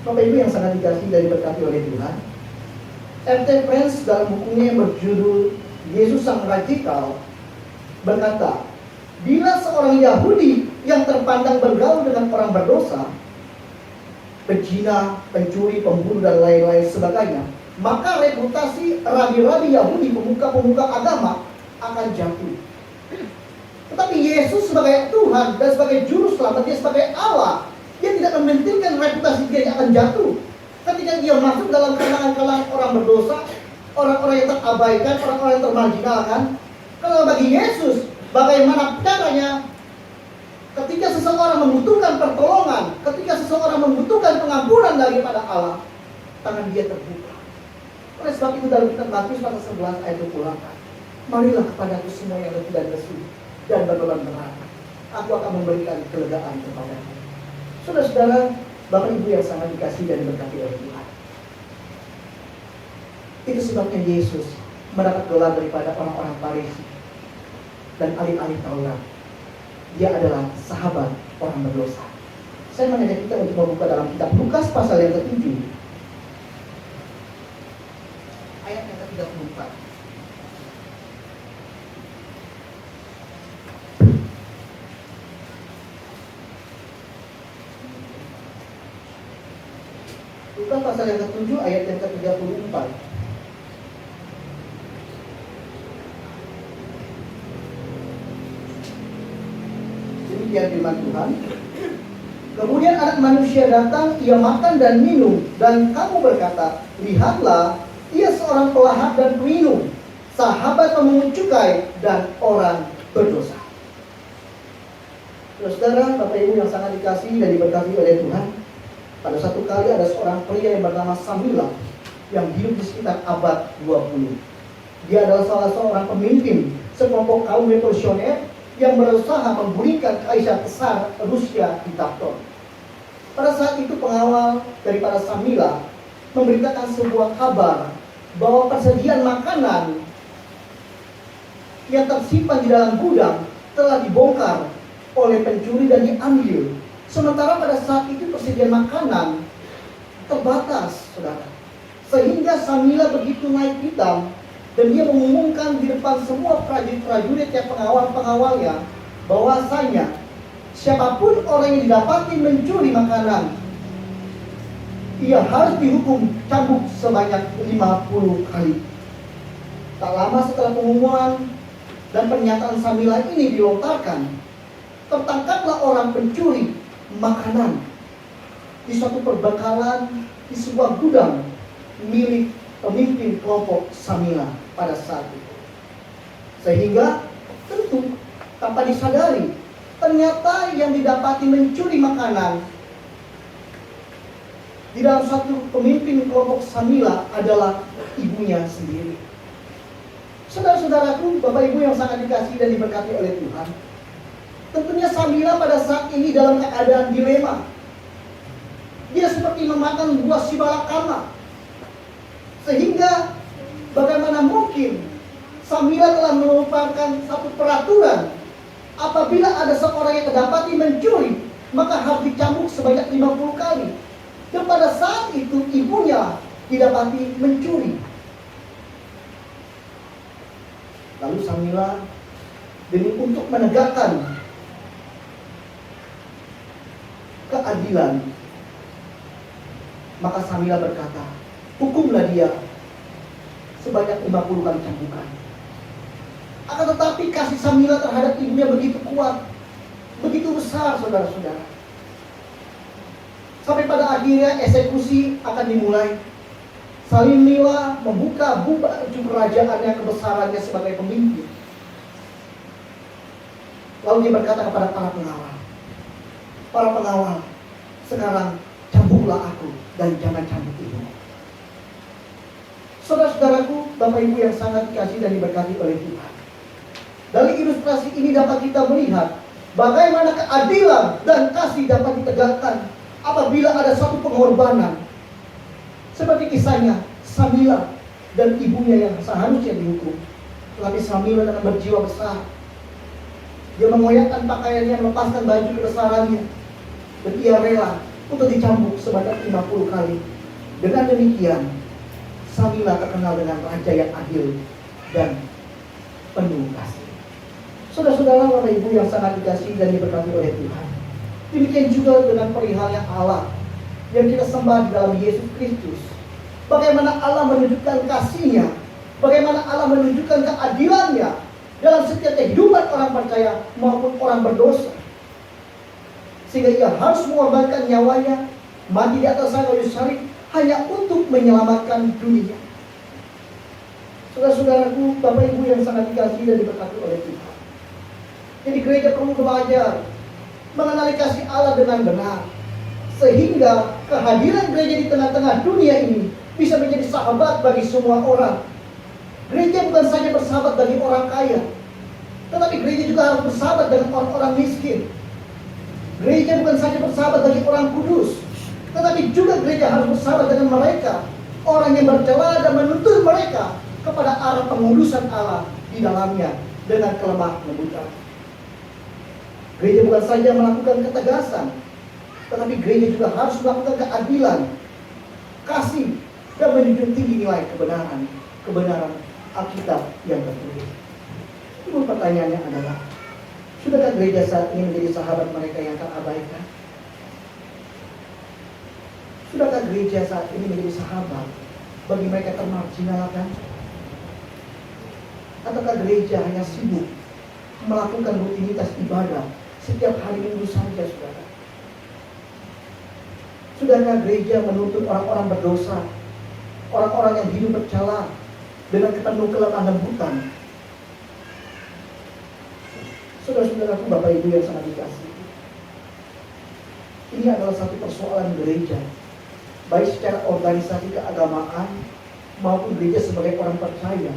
Bapak Ibu yang sangat dikasihi dan diberkati oleh Tuhan, R.T. France dalam bukunya yang berjudul Yesus Sang Radikal berkata, bila seorang Yahudi yang terpandang bergaul dengan orang berdosa, pezina, pencuri, pembunuh, dan lain-lain sebagainya, maka reputasi rabi-rabi Yahudi, pemuka-pemuka agama akan jatuh. Tetapi Yesus sebagai Tuhan dan sebagai Juru Selamat, Dia sebagai Allah, Dia tidak mementingkan reputasi dia yang akan jatuh. Ketika Dia masuk dalam kalangan-kalangan orang berdosa, orang-orang yang terabaikan, orang-orang yang termarginalkan, kalau bagi Yesus, bagaimana caranya ketika seseorang membutuhkan pertolongan, ketika seseorang membutuhkan pengampunan daripada Allah, tangan Dia terbuka. Oleh sebab itu dalam kitab Matius pasal 11 ayat 28, marilah kepadaku semua yang letih dan lesu dan berbeban berat, aku akan memberikan kelegaan kepadamu. Saudara-saudara, Bapak Ibu yang sangat dikasihi dan diberkati oleh Tuhan, itu sebabnya Yesus mendapat gelar daripada orang-orang Farisi dan ahli-ahli Taurat. Dia adalah sahabat orang berdosa. Saya mengajak kita untuk membuka dalam kitab Lukas pasal yang ke-7, ayat yang ke-34. Lukas pasal yang ke-7 ayat yang ke-34. Demikian firman Tuhan. Kemudian anak manusia datang, ia makan dan minum, dan kamu berkata, lihatlah, ia seorang pelahap dan peminum, sahabat pemungut cukai dan orang berdosa. Saudara, Bapak Ibu yang sangat dikasihi dan diberkati oleh Tuhan, pada satu kali ada seorang pria yang bernama Samila yang hidup di sekitar abad 20. Dia adalah salah seorang pemimpin sekelompok kaum revolusioner yang berusaha menggulingkan kaisar besar Rusia diktator. Pada saat itu pengawal daripada Samila memberitakan sebuah kabar bahwa persediaan makanan yang tersimpan di dalam gudang telah dibongkar oleh pencuri dan diambil. Sementara pada saat itu persediaan makanan terbatas, saudara. Sehingga Samila begitu naik pitam dan dia mengumumkan di depan semua prajurit-prajurit yang pengawal-pengawalnya bahwasanya siapapun orang yang didapati mencuri makanan, ia harus dihukum cambuk sebanyak 50 kali. Tak lama setelah pengumuman dan pernyataan Samila ini dilontarkan, tertangkaplah orang pencuri makanan di suatu perbekalan di sebuah gudang milik pemimpin kelompok Samila pada saat itu. Sehingga tentu tanpa disadari, ternyata yang didapati mencuri makanan di dalam satu pemimpin kelompok Samila adalah ibunya sendiri. Saudara-saudaraku, Bapak Ibu yang sangat dikasihi dan diberkati oleh Tuhan, tentunya Samila pada saat ini dalam keadaan dilema. Dia seperti memakan buah simalakama. Sehingga bagaimana mungkin Samila telah melupakan satu peraturan, apabila ada seorang yang kedapati mencuri, maka harus dicambuk sebanyak 50 kali. Dan pada saat itu ibunya didapati mencuri. Lalu Samila demi untuk menegakkan keadilan, maka Samila berkata, hukumlah dia sebanyak 50 kali cambukan. Akan tetapi kasih Samila terhadap ibunya begitu kuat, begitu besar, saudara-saudara. Sampai pada akhirnya eksekusi akan dimulai. Samila membuka baju kerajaannya, kebesarannya sebagai pemimpin. Lalu dia berkata kepada para pengawal, sekarang cambuklah aku dan jangan cambuk ibu. Saudara-saudaraku, Bapak Ibu yang sangat dikasihi dan diberkati oleh Tuhan, dari ilustrasi ini dapat kita melihat bagaimana keadilan dan kasih dapat ditegakkan apabila ada suatu pengorbanan. Seperti kisahnya Samila dan ibunya yang seharusnya dihukum, tetapi Samila dengan berjiwa besar, dia mengoyakkan pakaiannya, melepaskan baju kebesarannya, dan ia rela untuk dicambuk sebanyak 50 kali. Dengan demikian, Samila terkenal dengan raja yang adil dan penuh kasih. Saudara-saudara, Bapak Ibu yang sangat dikasihi dan diberkati oleh Tuhan, demikian juga dengan perihalnya Allah yang kita sembah di dalam Yesus Kristus. Bagaimana Allah menunjukkan kasih-Nya, bagaimana Allah menunjukkan keadilannya dalam setiap kehidupan orang percaya maupun orang berdosa, sehingga Ia harus mengorbankan nyawanya, mati di atas kayu salib hanya untuk menyelamatkan dunia. Saudara-saudaraku, Bapak Ibu yang sangat dikasihi dan diberkati oleh Tuhan, jadi gereja perlu belajar mengenali kasih Allah dengan benar, sehingga kehadiran gereja di tengah-tengah dunia ini bisa menjadi sahabat bagi semua orang. Gereja bukan saja bersahabat bagi orang kaya, tetapi gereja juga harus bersahabat dengan orang-orang miskin. Gereja bukan saja bersahabat bagi orang kudus, tetapi juga gereja harus bersahabat dengan mereka, orang yang bercela dan menuntut mereka kepada arah pengudusan Allah di dalamnya dengan kelemah lembutan. Gereja bukan saja melakukan ketegasan, tetapi gereja juga harus melakukan keadilan, kasih, dan menjunjung tinggi nilai kebenaran Alkitab yang tertulis. Ibu, pertanyaannya adalah, sudahkah gereja saat ini menjadi sahabat mereka yang terabaikan? Sudahkah gereja saat ini menjadi sahabat bagi mereka termarginalkan? Ataukah gereja hanya sibuk melakukan rutinitas ibadah setiap hari Minggu saja, saudara? Sudahkah gereja menuntut orang-orang berdosa, orang-orang yang hidup bercela dengan penuh kelemah lembutan? Saudara-saudaraku, Bapak Ibu yang sangat dikasihi, ini adalah satu persoalan gereja, baik secara organisasi keagamaan maupun gereja sebagai orang percaya.